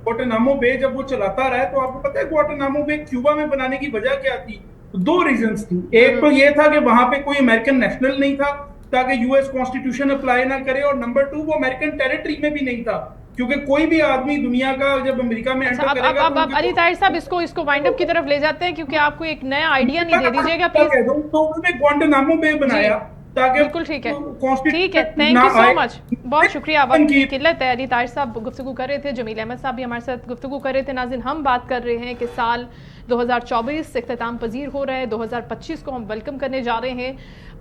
گواٹانامو بے جب وہ چلاتا رہا ہے، تو آپ کو پتہ ہے گواٹانامو بے کیوبا میں بنانے کی وجہ کیا تھی؟ 2 ریزنز تھی۔ ایک تو یہ تھا کہ وہاں پہ کوئی امریکن نیشنل نہیں تھا تاکہ یو ایس کانسٹیٹیوشن اپلائی نہ کرے، اور نمبر 2 وہ امریکن ٹیریٹری میں بھی نہیں تھا، کیونکہ کوئی بھی آدمی دنیا کا جب امریکہ میں انٹر کرے گا۔ اب علی طاہر صاحب اس کو وائنڈ اپ کی طرف لے جاتے ہیں، کیونکہ آپ کو ایک نیا آئیڈیا نہیں دے دیجیے گا پلیز۔ تو انہوں نے گوانٹانامو بے بنایا تاکہ بالکل ٹھیک ہے، ٹھیک ہے، تھینک یو سو مچ، بہت شکریہ۔ وقت کی قلت ہے۔ علی طاہر صاحب گفتگو کر رہے تھے، جمیل احمد صاحب بھی ہمارے ساتھ گفتگو کر رہے تھے۔ ناظرین، ہم بات کر رہے ہیں کہ سال 2024 اختتام پذیر ہو رہا ہے، 2025 کو ہم ویلکم کرنے جا رہے ہیں۔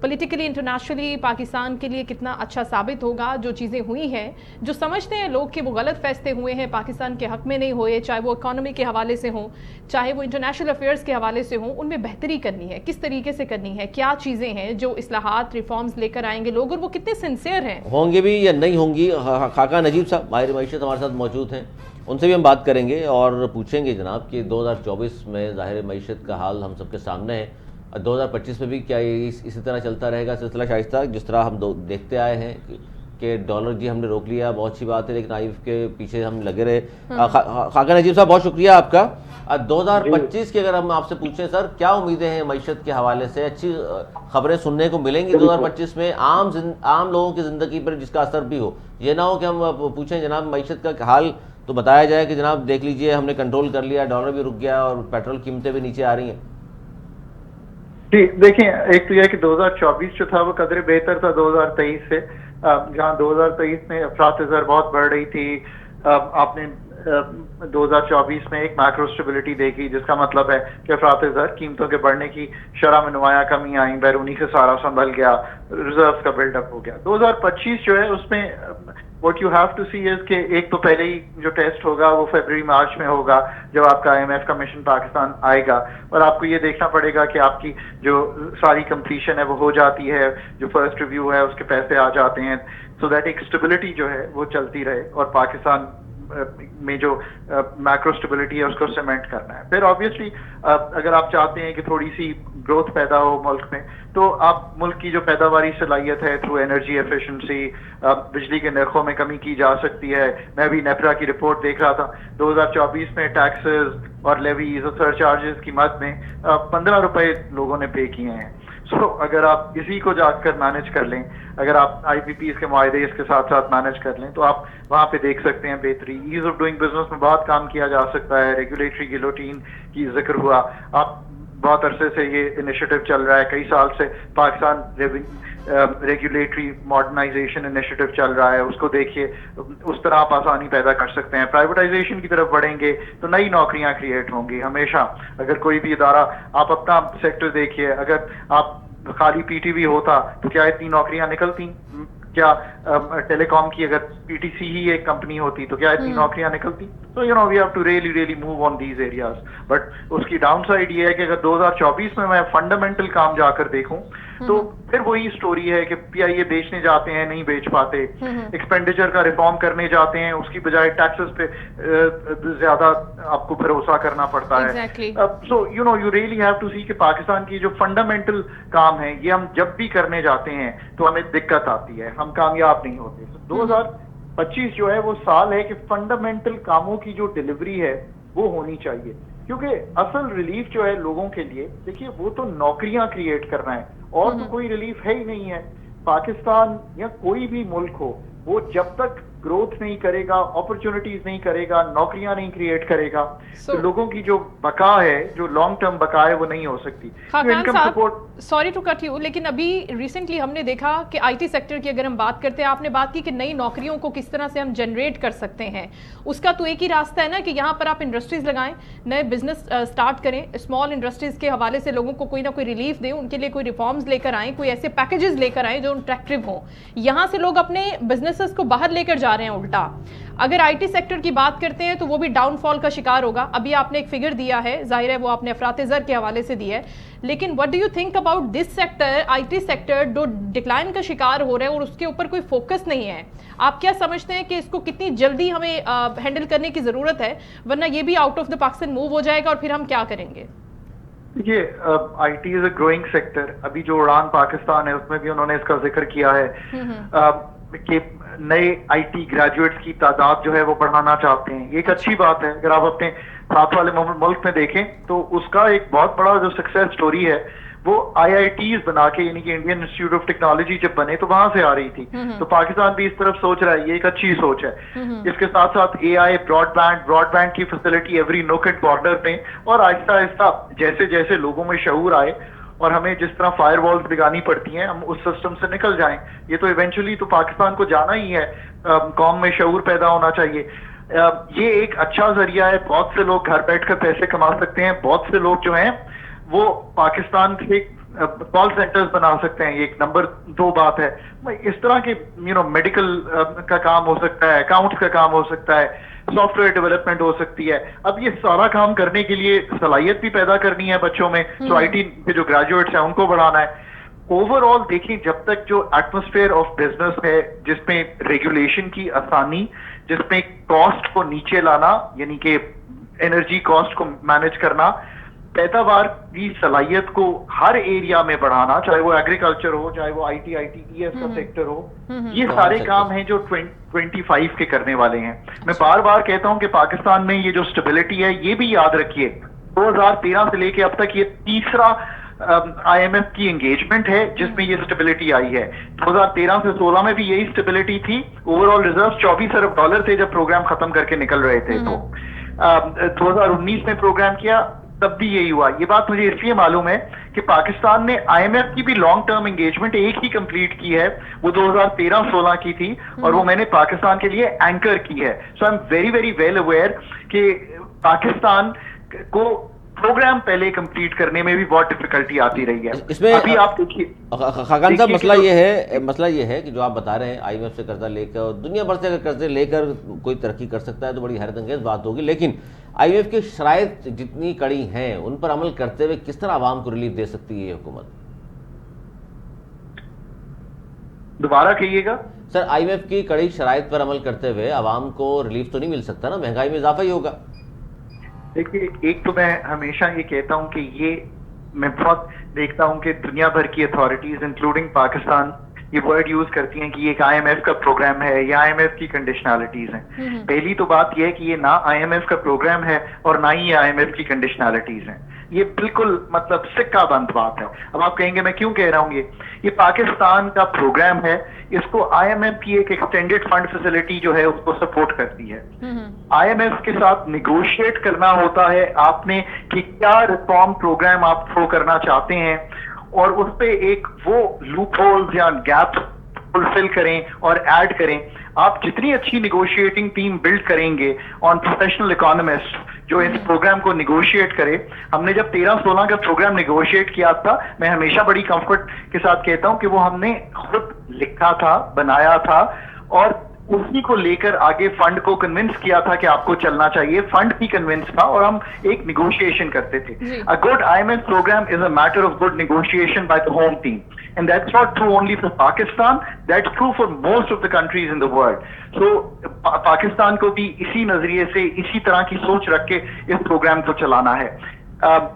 پولیٹیکلی انٹرنیشنلی پاکستان کے لیے کتنا اچھا ثابت ہوگا جو چیزیں ہوئی ہیں، جو سمجھتے ہیں لوگ کہ وہ غلط فیصلے ہوئے ہیں، پاکستان کے حق میں نہیں ہوئے، چاہے وہ اکانومی کے حوالے سے ہوں، چاہے وہ انٹرنیشنل افیئرز کے حوالے سے ہوں، ان میں بہتری کرنی ہے، کس طریقے سے کرنی ہے، کیا چیزیں ہیں جو اصلاحات ریفارمز لے کر آئیں گے لوگ، اور وہ کتنے سنسیئر ہیں، ہوں گے بھی یا نہیں ہوں گی۔ خاکہ نجیب صاحب ماہر معیشت ہمارے ساتھ موجود ہیں، ان سے بھی ہم بات کریں گے اور پوچھیں گے جناب کہ 2024 میں ظاہر معیشت کا حال ہم سب کے سامنے ہے، 2025 میں بھی کیا یہ اسی طرح چلتا رہے گا سلسلہ شائستہ جس طرح ہم دیکھتے آئے ہیں؟ कि डॉलर जी हमने रोक लिया, बहुत अच्छी बात है, लेकिन आईएमएफ के पीछे हम लगे रहे। खाका नजीब साहब बहुत शुक्रिया आपका। 2025 की अगर हम आपसे पूछें सर, क्या उम्मीदें हैं मईशत के हवाले से? अच्छी खबरें सुनने को मिलेंगी 2025 में आम लोगों की ज़िंदगी पर जिसका असर भी हो? ये ना हो कि हम पूछें जनाब मईशत का हाल तो बताया जाए कि जनाब देख लीजिए हमने कंट्रोल कर लिया, डॉलर भी रुक गया और पेट्रोल कीमतें भी नीचे आ रही हैं। जी देखिए, एक तो यह कि 2024 जो था वो कदरे बेहतर था 2023 से, जहां 2023 में अफरात-ए-ज़र बहुत बढ़ रही थी। आपने 2024 में एक मैक्रो स्टेबिलिटी देखी, जिसका मतलब है कि अफरात-ए-ज़र कीमतों के बढ़ने की शरह में नुमाया कमी आई, बैरूनी से सारा संभल गया, रिजर्व्स का बिल्डअप हो गया। 2025 जो है उसमें what you have to see is कि एक तो पहले ही जो टेस्ट होगा वो फरवरी मार्च में होगा, जब आपका आईएमएफ का मिशन पाकिस्तान आएगा, और आपको ये देखना पड़ेगा कि आपकी जो सारी कंप्लीशन है वो हो जाती है, जो फर्स्ट रिव्यू है उसके पैसे आ जाते हैं, सो दैट एक स्टेबिलिटी जो है वो चलती रहे और पाकिस्तान में जो मैक्रो स्टेबिलिटी है उसको सीमेंट करना है। फिर ऑब्वियसली अगर आप चाहते हैं कि थोड़ी सी ग्रोथ पैदा हो मुल्क में, तो आप मुल्क की जो पैदावारी सलाहियत है थ्रू एनर्जी एफिशिएंसी, बिजली के नरखों में कमी की जा सकती है। मैं अभी नेपरा की रिपोर्ट देख रहा था, 2024 में टैक्सेस और लेवीज और सरचार्जेस की मद में 15 रुपए लोगों ने पे किए हैं। सो अगर आप इसी को जाकर मैनेज कर लें, अगर आप आईपीपीएस के मुआहदे इसके साथ साथ मैनेज कर लें, तो आप वहाँ पे देख सकते हैं बेहतरी। ईज ऑफ डूइंग बिजनेस में बहुत काम किया जा सकता है, रेगुलेटरी गिलोटीन की जिक्र हुआ, आप बहुत अरसे से ये इनिशिएटिव चल रहा है, कई साल से पाकिस्तान रेगुलेटरी मॉडर्नाइजेशन इनिशिएटिव चल रहा है, उसको देखिए, उस तरह आप आसानी पैदा कर सकते हैं। प्राइवेटाइजेशन की तरफ बढ़ेंगे तो नई नौकरियां क्रिएट होंगी हमेशा। अगर कोई भी इदारा, आप अपना सेक्टर देखिए, अगर आप खाली पीटीवी होता तो क्या इतनी नौकरियां निकलती? क्या टेलीकॉम की अगर पीटीसी ही एक कंपनी होती तो क्या इतनी नौकरियां निकलती? तो you know we have to really move on these areas. But उसकी डाउन साइड ये है कि अगर 2024 में मैं फंडामेंटल काम जाकर देखूं तो फिर वही स्टोरी है कि पीआईए बेचने जाते हैं, नहीं बेच पाते, एक्सपेंडिचर का रिफॉर्म करने जाते हैं, उसकी बजाय टैक्सेस पे ज्यादा आपको भरोसा करना पड़ता है। So you know you really have to see कि पाकिस्तान की जो फंडामेंटल काम है ये हम जब भी करने जाते हैं तो हमें दिक्कत आती है, हम कामयाब नहीं होते। 2025 जो है वो साल है कि फंडामेंटल कामों की जो डिलीवरी है वो होनी चाहिए, क्योंकि असल रिलीफ जो है लोगों के लिए, देखिए वो तो नौकरियां क्रिएट करना है और तो कोई रिलीफ है ही नहीं है। पाकिस्तान या कोई भी मुल्क हो, वो जब तक ग्रोथ नहीं करेगा, अपॉर्चुनिटीज नहीं करेगा, नौकरियां नहीं क्रिएट करेगा, तो लोगों की जो बका है, जो लॉन्ग टर्म बका है, वो नहीं हो सकती। सॉरी टू कट यू, लेकिन अभी रिसेंटली हमने देखा कि आईटी सेक्टर की अगर हम बात करते हैं, आपने बात की कि नई नौकरियों को किस तरह से हम जनरेट कर सकते हैं, उसका तो एक ही रास्ता है ना कि यहाँ पर आप इंडस्ट्रीज लगाएं, नए बिजनेस स्टार्ट करें, स्मॉल इंडस्ट्रीज के हवाले से लोगों को कोई ना कोई रिलीफ दें, उनके लिए कोई रिफॉर्म्स लेकर आएं, कोई ऐसे पैकेजेस लेकर आएं जो अट्रैक्टिव हों। यहाँ से लोग अपने बिजनेसेस को बाहर लेकर जा रहे हैं उल्टा। अगर आईटी सेक्टर की बात करते हैं तो वो भी डाउनफॉल का शिकार होगा। अभी आपने एक फिगर दिया है, जाहिर है वो आपने अफरात-ए-ज़र के हवाले से दिया है, लेकिन what do you think about this sector, IT sector जो डिक्लाइन का शिकार हो रहा है और उसके ऊपर कोई फोकस नहीं है? आप क्या समझते हैं कि इसको कितनी जल्दी हमें हैंडल करने की जरूरत है, वरना ये भी out of the Pakistan move हो जाएगा और फिर हम क्या करेंगे? देखिए, IT is a growing sector. अभी जो उड़ान पाकिस्तान है उसमें भी उन्होंने इसका जिक्र किया है कि नए आईटी ग्रेजुएट्स की तादाद जो है वो बढ़ाना चाहते हैं। ये एक अच्छी बात है। अगर आप अपने साथ वाले मुल्क में देखें तो उसका एक बहुत बड़ा जो सक्सेस स्टोरी है वो आईआईटीज बना के, यानी कि इंडियन इंस्टीट्यूट ऑफ टेक्नोलॉजी जब बने तो वहां से आ रही थी। तो पाकिस्तान भी इस तरफ सोच रहा है, ये एक अच्छी सोच है। इसके साथ साथ एआई, ब्रॉडबैंड की फैसिलिटी एवरी नोक एंड कॉर्नर में, और आहिस्ता आहिस्ता जैसे जैसे लोगों में शऊर आए और हमें जिस तरह फायर वॉल्स लगानी पड़ती हैं, हम उस सिस्टम से निकल जाएं। ये तो इवेंचुअली तो पाकिस्तान को जाना ही है, कौम में शऊर पैदा होना चाहिए। ये एक अच्छा जरिया है, बहुत से लोग घर बैठकर पैसे कमा सकते हैं, बहुत से लोग जो हैं वो पाकिस्तान से कॉल सेंटर्स बना सकते हैं। ये एक नंबर 2 बात है। इस तरह के मेडिकल का काम हो सकता है, अकाउंट्स का काम हो सकता है, सॉफ्टवेयर डेवलपमेंट हो सकती है। अब ये सारा काम करने के लिए सलाहियत भी पैदा करनी है बच्चों में, तो आईटी के जो ग्रेजुएट्स हैं उनको बढ़ाना है। ओवरऑल देखिए, जब तक जो एटमॉस्फेयर ऑफ बिजनेस है जिसमें रेगुलेशन की आसानी, जिसमें कॉस्ट को नीचे लाना, यानी कि एनर्जी कॉस्ट को मैनेज करना, पैदावार की सलाहियत को हर एरिया में बढ़ाना, चाहे वो एग्रीकल्चर हो, चाहे वो ITES का सेक्टर हो, ये सारे काम हैं जो 25 के करने वाले हैं। मैं बार बार कहता हूं कि पाकिस्तान में ये जो स्टेबिलिटी है, ये भी याद रखिए 2013 से लेके अब तक ये तीसरा IMF की एंगेजमेंट है जिसमें ये स्टेबिलिटी आई है। 2013 से 16 में भी यही स्टेबिलिटी थी। ओवरऑल रिजर्व $24 अरब थे जब प्रोग्राम खत्म करके निकल रहे थे। तो 2019 में प्रोग्राम किया तब भी यही हुआ। ये बात मुझे इसलिए मालूम है कि पाकिस्तान ने IMF की भी लॉन्ग टर्म एंगेजमेंट एक ही कंप्लीट की है, वो 2013-16 की थी और वो मैंने पाकिस्तान के लिए एंकर की है। So I am very very well aware कि पाकिस्तान को प्रोग्राम पहले कंप्लीट करने में भी बहुत डिफिकल्टी आती रही है। इसमें अभी आप देखिए खाकान साहब, मसला ये है कि जो आप बता रहे हैं IMF से कर्जा लेकर और दुनिया भर से अगर कर्जे लेकर कोई तरक्की कर सकता है तो बड़ी हैरतअंगेज बात होगी, लेकिन IMF की शराइत जितनी कड़ी हैं उन पर अमल करते हुए किस तरह आवाम को रिलीफ दे सकती है ये हुकूमत? दोबारा कहिएगा सर, IMF की कड़ी शराइत पर अमल करते हुए आवाम को रिलीफ तो नहीं मिल सकता ना, महंगाई में इजाफा ही होगा। देखिए, एक तो मैं हमेशा ये कहता हूं कि ये मैं बहुत देखता हूं कि दुनिया भर की अथॉरिटीज इंक्लूडिंग पाकिस्तान ये वर्ड यूज करती हैं कि ये एक IMF का प्रोग्राम है या IMF की कंडीशनैलिटीज हैं। पहली तो बात ये है कि ये ना IMF का प्रोग्राम है और ना ही ये IMF की कंडीशनैलिटीज हैं। ये बिल्कुल मतलब सिक्का बंद बात है। अब आप कहेंगे मैं क्यों कह रहा हूँ ये पाकिस्तान का प्रोग्राम है, इसको IMF की एक एक्सटेंडेड फंड फैसिलिटी जो है उसको सपोर्ट करती है। IMF के साथ निगोशिएट करना होता है आपने कि क्या रिफॉर्म प्रोग्राम आप थ्रो करना चाहते हैं और उस पे एक वो लूप होल्स या गैप फुलफिल करें और ऐड करें। आप जितनी अच्छी निगोशिएटिंग टीम बिल्ड करेंगे ऑन प्रोफेशनल इकोनॉमिस्ट जो इस प्रोग्राम को निगोशिएट करे। हमने जब 13-16 का प्रोग्राम निगोशिएट किया था, मैं हमेशा बड़ी कंफर्ट के साथ कहता हूं कि वो हमने खुद लिखा था, बनाया था और उसी को लेकर आगे फंड को कन्विंस किया था कि आपको चलना चाहिए। फंड भी कन्विंस था और हम एक निगोशिएशन करते थे। A good IMF programme is a matter of good negotiation by the home team and that's not true only for Pakistan, that's true for most of the countries in the world. So Pakistan को भी इसी नजरिए से इसी तरह की सोच रख के इस प्रोग्राम को चलाना है।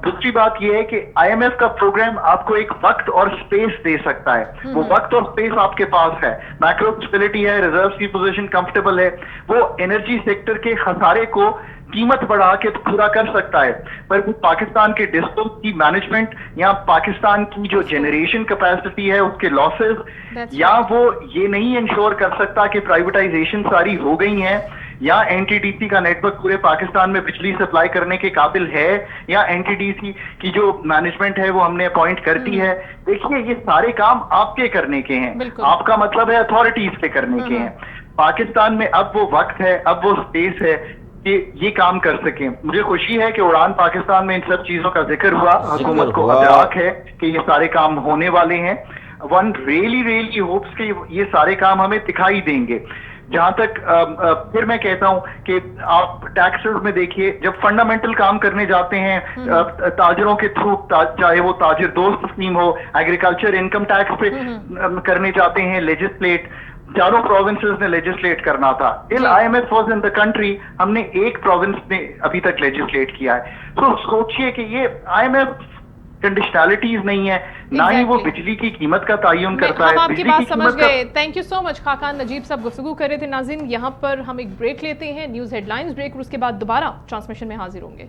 दूसरी बात यह है कि IMF का प्रोग्राम आपको एक वक्त और स्पेस दे सकता है। वो वक्त और स्पेस आपके पास है, मैक्रो स्टेबिलिटी है, रिजर्व की पोजीशन कंफर्टेबल है, वो एनर्जी सेक्टर के खसारे को कीमत बढ़ा के पूरा कर सकता है। पर वो पाकिस्तान के डिस्को की मैनेजमेंट या पाकिस्तान की जो जनरेशन कैपेसिटी है उसके लॉसेस या वो ये नहीं इंश्योर कर सकता कि प्राइवेटाइजेशन सारी हो गई है या NTDC का नेटवर्क पूरे पाकिस्तान में बिजली सप्लाई करने के काबिल है या NTDC की जो मैनेजमेंट है वो हमने अपॉइंट कर दी है। देखिए, ये सारे काम आपके करने के हैं, आपका मतलब है अथॉरिटीज के करने के हैं। पाकिस्तान में अब वो वक्त है, अब वो स्पेस है कि ये काम कर सकें। मुझे खुशी है कि उड़ान पाकिस्तान में इन सब चीजों का जिक्र हुआ, हुकूमत को अदराक है कि ये सारे काम होने वाले हैं। वन रियली होप्स कि ये सारे काम हमें दिखाई देंगे। जहां तक फिर मैं कहता हूं कि आप टैक्सेस में देखिए, जब फंडामेंटल काम करने जाते हैं ताजरों के थ्रू, चाहे वो ताजिर दोस्त स्कीम हो, एग्रीकल्चर इनकम टैक्स पे करने जाते हैं लेजिस्लेट, चारों प्रोविंसेस ने लेजिस्लेट करना था। Till IMF was in the country, हमने एक प्रोविंस ने अभी तक लेजिस्लेट किया है। तो सोचिए कि ये IMF कंडीशनैलिटीज नहीं है, ना ही वो बिजली की कीमत का तयन करता है। हम आपकी बात समझ गए। Thank you so much. Khaqan Najeeb साहब गुफ्तगू कर रहे थे। नाज़रीन, यहाँ पर हम एक ब्रेक लेते हैं, न्यूज हेडलाइंस ब्रेक, और उसके बाद दोबारा ट्रांसमिशन में हाजिर होंगे।